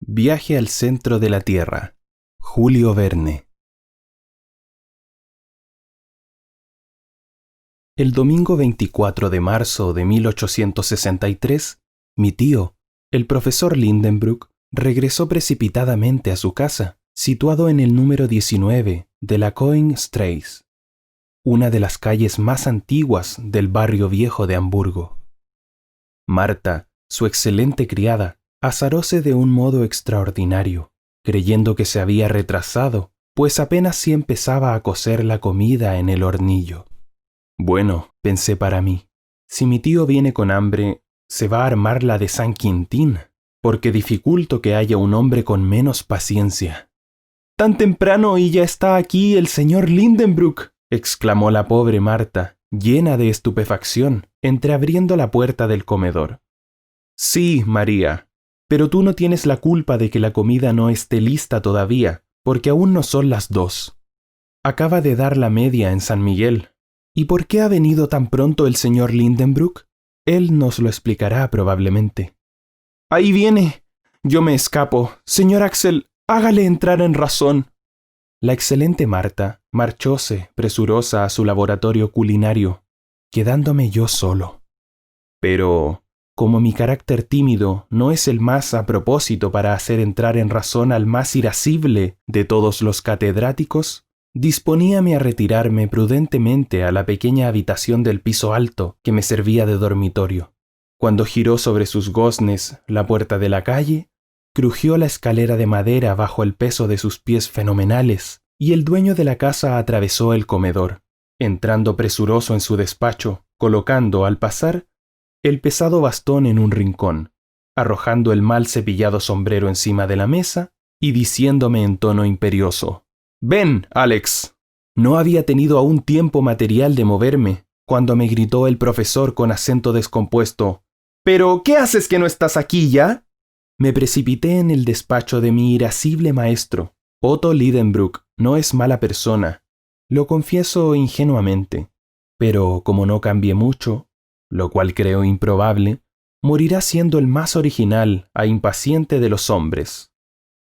Viaje al centro de la Tierra. Julio Verne. El domingo 24 de marzo de 1863, mi tío, el profesor Lindenbrook, regresó precipitadamente a su casa, situado en el número 19 de la Koenstrasse, una de las calles más antiguas del barrio viejo de Hamburgo. Marta, su excelente criada, azaróse de un modo extraordinario, creyendo que se había retrasado, pues apenas si empezaba a cocer la comida en el hornillo. Bueno, pensé para mí, si mi tío viene con hambre, se va a armar la de San Quintín, porque dificulto que haya un hombre con menos paciencia. «¡Tan temprano y ya está aquí el señor Lindenbrook!», exclamó la pobre Marta, llena de estupefacción, entreabriendo la puerta del comedor. «Sí, María, pero tú no tienes la culpa de que la comida no esté lista todavía, porque aún no son las 2. Acaba de dar la media en San Miguel. ¿Y por qué ha venido tan pronto el señor Lindenbrook? Él nos lo explicará probablemente». «Ahí viene. Yo me escapo. Señor Axel, hágale entrar en razón». La excelente Marta marchóse presurosa a su laboratorio culinario, quedándome yo solo. Pero, como mi carácter tímido no es el más a propósito para hacer entrar en razón al más irascible de todos los catedráticos, disponíame a retirarme prudentemente a la pequeña habitación del piso alto que me servía de dormitorio. Cuando giró sobre sus goznes la puerta de la calle, crujió la escalera de madera bajo el peso de sus pies fenomenales, y el dueño de la casa atravesó el comedor, entrando presuroso en su despacho, colocando, al pasar, el pesado bastón en un rincón, arrojando el mal cepillado sombrero encima de la mesa y diciéndome en tono imperioso: «Ven, Alex». No había tenido aún tiempo material de moverme, cuando me gritó el profesor con acento descompuesto: «¿Pero qué haces que no estás aquí ya?». Me precipité en el despacho de mi irascible maestro. Otto Lidenbrook no es mala persona, lo confieso ingenuamente, pero como no cambié mucho, lo cual creo improbable, morirá siendo el más original e impaciente de los hombres.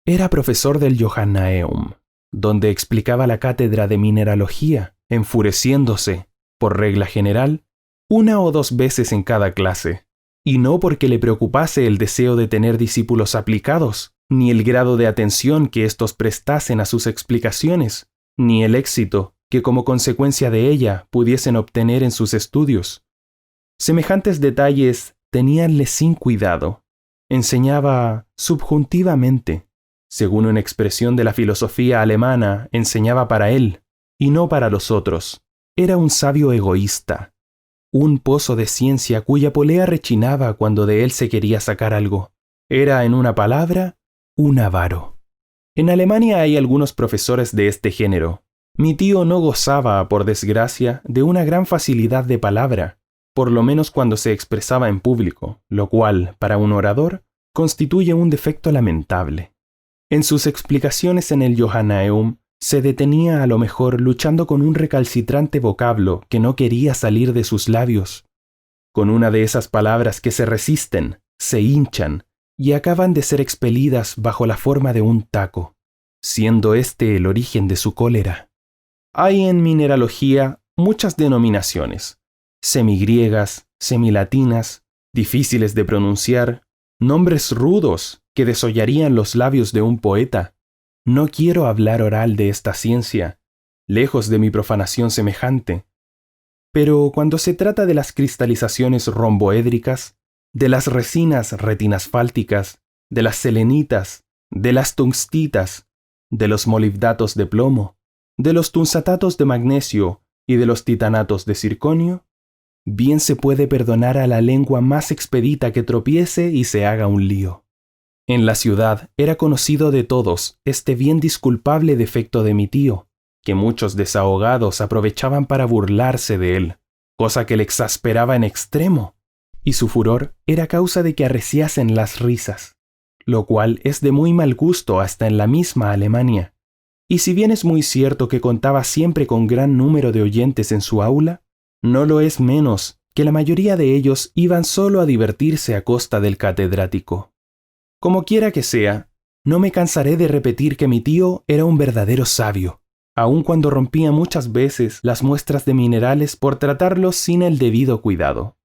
Era profesor del Johannaeum, donde explicaba la cátedra de mineralogía, enfureciéndose, por regla general, 1 o 2 veces en cada clase, y no porque le preocupase el deseo de tener discípulos aplicados, ni el grado de atención que éstos prestasen a sus explicaciones, ni el éxito que como consecuencia de ella pudiesen obtener en sus estudios. Semejantes detalles teníanle sin cuidado. Enseñaba subjuntivamente. Según una expresión de la filosofía alemana, enseñaba para él, y no para los otros. Era un sabio egoísta. Un pozo de ciencia cuya polea rechinaba cuando de él se quería sacar algo. Era, en una palabra, un avaro. En Alemania hay algunos profesores de este género. Mi tío no gozaba, por desgracia, de una gran facilidad de palabra, por lo menos cuando se expresaba en público, lo cual, para un orador, constituye un defecto lamentable. En sus explicaciones en el Johannaeum, se detenía a lo mejor luchando con un recalcitrante vocablo que no quería salir de sus labios, con una de esas palabras que se resisten, se hinchan y acaban de ser expelidas bajo la forma de un taco, siendo este el origen de su cólera. Hay en mineralogía muchas denominaciones, semigriegas, semilatinas, difíciles de pronunciar, nombres rudos que desollarían los labios de un poeta. No quiero hablar oral de esta ciencia, lejos de mi profanación semejante. Pero cuando se trata de las cristalizaciones romboédricas, de las resinas retinasfálticas, de las selenitas, de las tungstitas, de los molibdatos de plomo, de los tungsatatos de magnesio y de los titanatos de circonio, bien se puede perdonar a la lengua más expedita que tropiece y se haga un lío. En la ciudad era conocido de todos este bien disculpable defecto de mi tío, que muchos desahogados aprovechaban para burlarse de él, cosa que le exasperaba en extremo, y su furor era causa de que arreciasen las risas, lo cual es de muy mal gusto hasta en la misma Alemania. Y si bien es muy cierto que contaba siempre con gran número de oyentes en su aula, no lo es menos que la mayoría de ellos iban solo a divertirse a costa del catedrático. Como quiera que sea, No me cansaré de repetir que mi tío era un verdadero sabio, aun cuando rompía muchas veces las muestras de minerales por tratarlos sin el debido cuidado.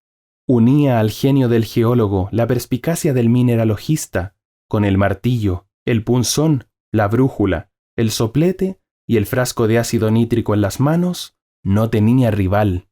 Unía al genio del geólogo la perspicacia del mineralogista con el martillo, el punzón, la brújula, el soplete y el frasco de ácido nítrico en las manos. No tenía rival.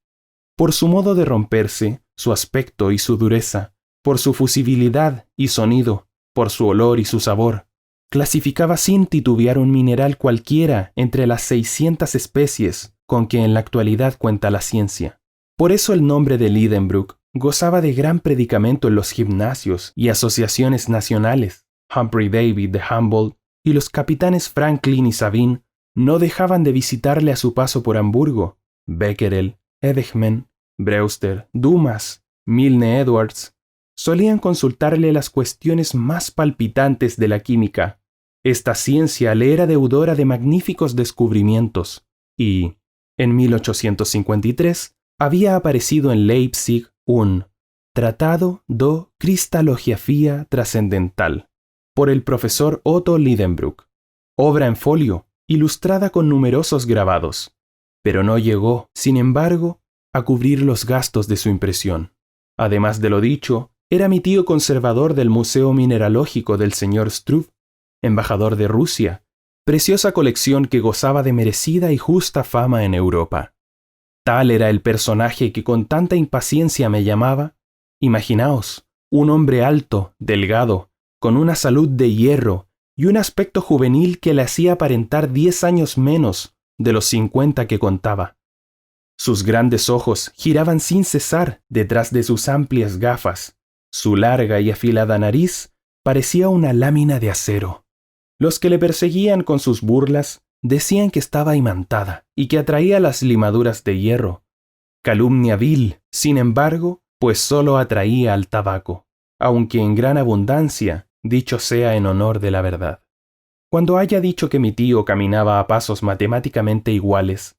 Por su modo de romperse, su aspecto y su dureza, por su fusibilidad y sonido, por su olor y su sabor, clasificaba sin titubear un mineral cualquiera entre las 600 especies con que en la actualidad cuenta la ciencia. Por eso el nombre de Lidenbrock gozaba de gran predicamento en los gimnasios y asociaciones nacionales. Humphrey Davy de Humboldt y los capitanes Franklin y Sabine no dejaban de visitarle a su paso por Hamburgo. Becquerel, Edegmen, Brewster, Dumas, Milne Edwards solían consultarle las cuestiones más palpitantes de la química. Esta ciencia le era deudora de magníficos descubrimientos y, en 1853, había aparecido en Leipzig un Tratado do Cristalogiafía Trascendental por el profesor Otto Lidenbrock, obra en folio, ilustrada con numerosos grabados, pero no llegó, sin embargo, a cubrir los gastos de su impresión. Además de lo dicho, era mi tío conservador del Museo Mineralógico del señor Struve, embajador de Rusia, preciosa colección que gozaba de merecida y justa fama en Europa. Tal era el personaje que con tanta impaciencia me llamaba. Imaginaos, un hombre alto, delgado, con una salud de hierro y un aspecto juvenil que le hacía aparentar 10 años menos de los 50 que contaba. Sus grandes ojos giraban sin cesar detrás de sus amplias gafas. Su larga y afilada nariz parecía una lámina de acero. Los que le perseguían con sus burlas decían que estaba imantada y que atraía las limaduras de hierro. Calumnia vil, sin embargo, pues solo atraía al tabaco, aunque en gran abundancia, dicho sea en honor de la verdad. Cuando haya dicho que mi tío caminaba a pasos matemáticamente iguales,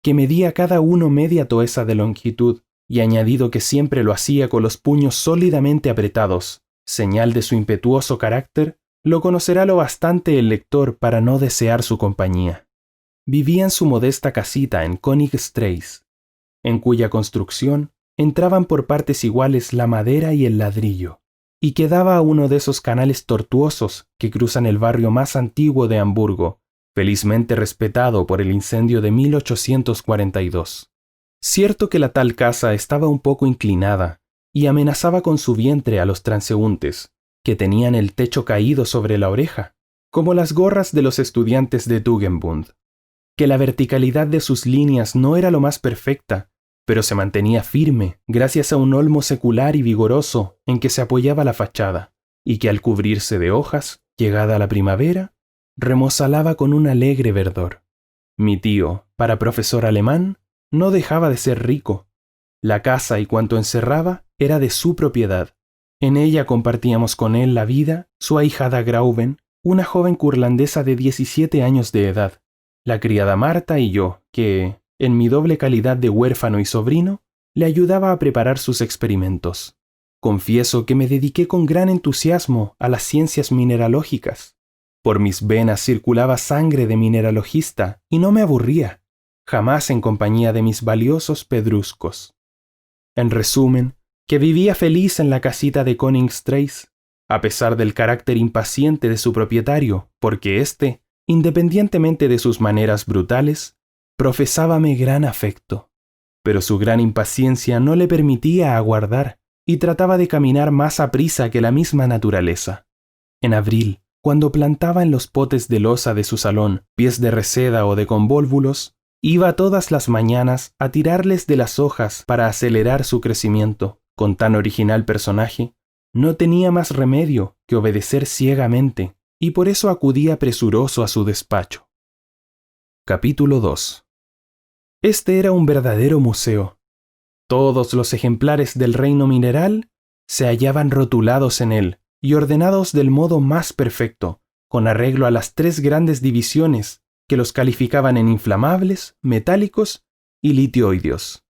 que medía cada uno media toesa de longitud, y añadido que siempre lo hacía con los puños sólidamente apretados, señal de su impetuoso carácter, lo conocerá lo bastante el lector para no desear su compañía. Vivía en su modesta casita en Königstrasse, en cuya construcción entraban por partes iguales la madera y el ladrillo, y que daba a uno de esos canales tortuosos que cruzan el barrio más antiguo de Hamburgo, felizmente respetado por el incendio de 1842. Cierto que la tal casa estaba un poco inclinada y amenazaba con su vientre a los transeúntes, que tenían el techo caído sobre la oreja, como las gorras de los estudiantes de Tugendbund, que la verticalidad de sus líneas no era lo más perfecta, pero se mantenía firme gracias a un olmo secular y vigoroso en que se apoyaba la fachada, y que al cubrirse de hojas, llegada la primavera, remozalaba con un alegre verdor. Mi tío, para profesor alemán, no dejaba de ser rico. La casa y cuanto encerraba era de su propiedad. En ella compartíamos con él la vida su ahijada Grauben, una joven curlandesa de 17 años de edad, la criada Marta y yo, que, en mi doble calidad de huérfano y sobrino, le ayudaba a preparar sus experimentos. Confieso que me dediqué con gran entusiasmo a las ciencias mineralógicas. Por mis venas circulaba sangre de mineralogista y no me aburría, jamás en compañía de mis valiosos pedruscos. En resumen, que vivía feliz en la casita de Königstrasse, a pesar del carácter impaciente de su propietario, porque éste, independientemente de sus maneras brutales, profesábame gran afecto. Pero su gran impaciencia no le permitía aguardar y trataba de caminar más aprisa que la misma naturaleza. En abril, cuando plantaba en los potes de loza de su salón pies de reseda o de convólvulos, iba todas las mañanas a tirarles de las hojas para acelerar su crecimiento. Con tan original personaje, no tenía más remedio que obedecer ciegamente, y por eso acudía presuroso a su despacho. Capítulo 2. Este era un verdadero museo. Todos los ejemplares del reino mineral se hallaban rotulados en él y ordenados del modo más perfecto, con arreglo a las 3 grandes divisiones que los calificaban en inflamables, metálicos y litioideos.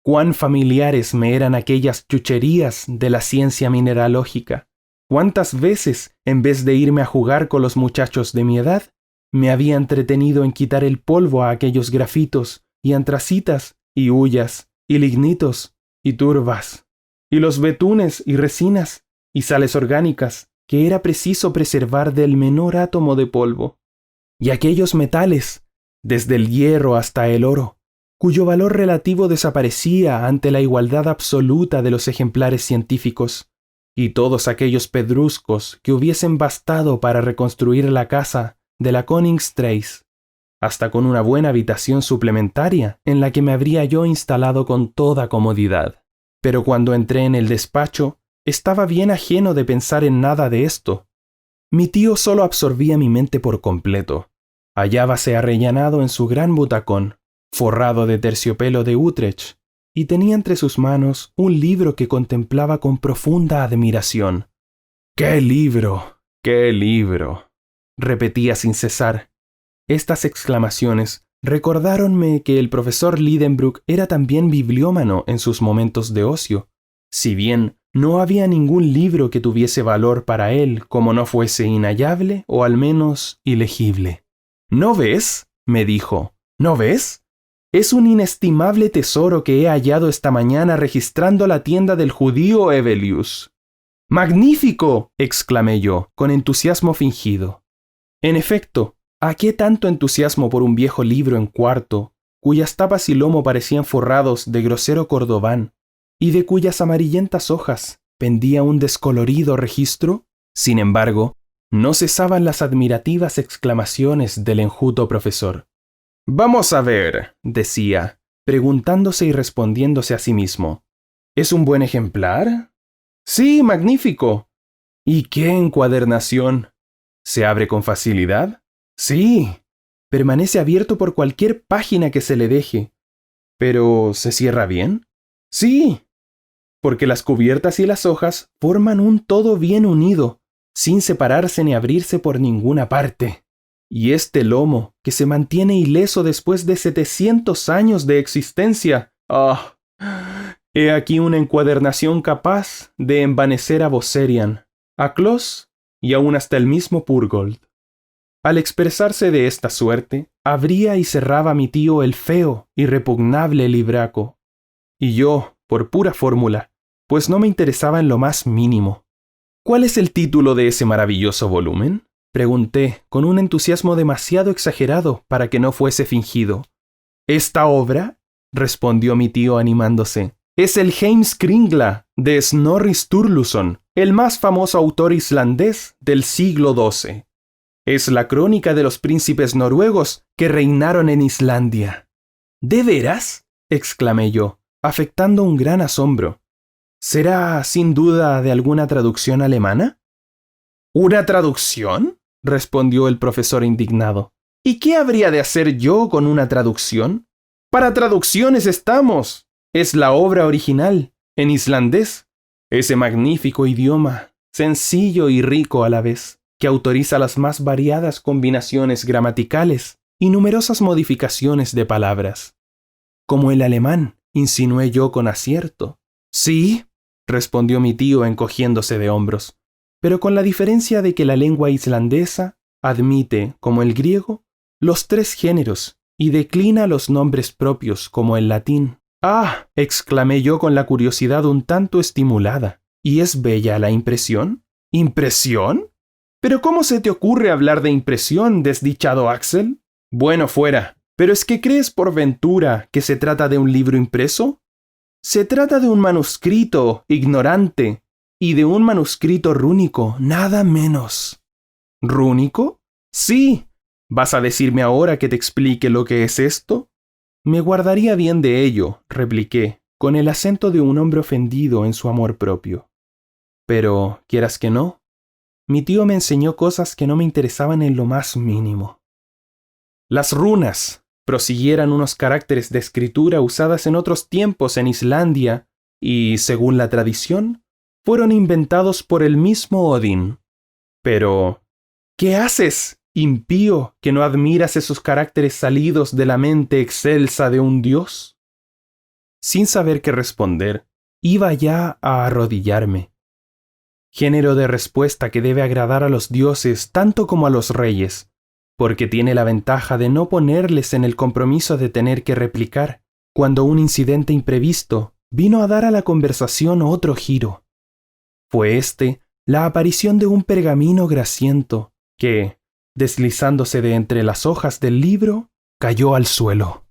Cuán familiares me eran aquellas chucherías de la ciencia mineralógica, ¿Cuántas veces, en vez de irme a jugar con los muchachos de mi edad, me había entretenido en quitar el polvo a aquellos grafitos, y antracitas, y hullas, y lignitos, y turbas, y los betunes y resinas, y sales orgánicas, que era preciso preservar del menor átomo de polvo, y aquellos metales, desde el hierro hasta el oro, cuyo valor relativo desaparecía ante la igualdad absoluta de los ejemplares científicos, y todos aquellos pedruscos que hubiesen bastado para reconstruir la casa de la Koningstrasse, hasta con una buena habitación suplementaria en la que me habría yo instalado con toda comodidad. Pero cuando entré en el despacho, estaba bien ajeno de pensar en nada de esto. Mi tío solo absorbía mi mente por completo. Hallábase arrellanado en su gran butacón, forrado de terciopelo de Utrecht, y tenía entre sus manos un libro que contemplaba con profunda admiración. ¡Qué libro! ¡Qué libro!, repetía sin cesar. Estas exclamaciones recordáronme que el profesor Lidenbrock era también bibliómano en sus momentos de ocio, si bien no había ningún libro que tuviese valor para él como no fuese inhallable o al menos ilegible. ¿No ves?, me dijo. ¿No ves? Es un inestimable tesoro que he hallado esta mañana registrando la tienda del judío Hevelius. ¡Magnífico!, exclamé yo, con entusiasmo fingido. En efecto, ¿a qué tanto entusiasmo por un viejo libro en cuarto, cuyas tapas y lomo parecían forrados de grosero cordobán, y de cuyas amarillentas hojas pendía un descolorido registro? Sin embargo, no cesaban las admirativas exclamaciones del enjuto profesor. «Vamos a ver», decía, preguntándose y respondiéndose a sí mismo. «¿Es un buen ejemplar?» «Sí, magnífico». «¿Y qué encuadernación? ¿Se abre con facilidad?» «Sí». «Permanece abierto por cualquier página que se le deje». «¿Pero se cierra bien?» «Sí». «Porque las cubiertas y las hojas forman un todo bien unido, sin separarse ni abrirse por ninguna parte. Y este lomo, que se mantiene ileso después de 700 años de existencia. ¡Ah! He aquí una encuadernación capaz de envanecer a Bosserian, a Closs y aún hasta el mismo Purgold». Al expresarse de esta suerte, abría y cerraba mi tío el feo y repugnable libraco. Y yo, por pura fórmula, pues no me interesaba en lo más mínimo. «¿Cuál es el título de ese maravilloso volumen?», pregunté, con un entusiasmo demasiado exagerado para que no fuese fingido. «¿Esta obra?», respondió mi tío animándose, «es el Heimskringla de Snorri Sturluson, el más famoso autor islandés del siglo XII. Es la crónica de los príncipes noruegos que reinaron en Islandia». «¿De veras?», exclamé yo, afectando un gran asombro. «¿Será, sin duda, de alguna traducción alemana?» «¿Una traducción?», respondió el profesor indignado. «¿Y qué habría de hacer yo con una traducción? Para traducciones estamos. Es la obra original, en islandés, ese magnífico idioma, sencillo y rico a la vez, que autoriza las más variadas combinaciones gramaticales y numerosas modificaciones de palabras». «Como el alemán», insinué yo con acierto. «Sí», respondió mi tío encogiéndose de hombros, «pero con la diferencia de que la lengua islandesa admite, como el griego, los 3 géneros y declina los nombres propios como el latín». «Ah», exclamé yo con la curiosidad un tanto estimulada, «¿y es bella la impresión?» «¿Impresión? ¿Pero cómo se te ocurre hablar de impresión, desdichado Axel? Bueno, fuera. ¿Pero es que crees por ventura que se trata de un libro impreso? Se trata de un manuscrito ignorante y de un manuscrito rúnico, nada menos». «¿Rúnico? Sí. ¿Vas a decirme ahora que te explique lo que es esto?» «Me guardaría bien de ello», repliqué, con el acento de un hombre ofendido en su amor propio. «Pero, quieras que no, mi tío me enseñó cosas que no me interesaban en lo más mínimo». «Las runas», prosiguieran unos caracteres de escritura usadas en otros tiempos en Islandia y, según la tradición, fueron inventados por el mismo Odín. «Pero, ¿qué haces, impío, que no admiras esos caracteres salidos de la mente excelsa de un dios?» Sin saber qué responder, iba ya a arrodillarme. género de respuesta que debe agradar a los dioses tanto como a los reyes, porque tiene la ventaja de no ponerles en el compromiso de tener que replicar cuando un incidente imprevisto vino a dar a la conversación otro giro. Fue la aparición de un pergamino grasiento que, deslizándose de entre las hojas del libro, cayó al suelo.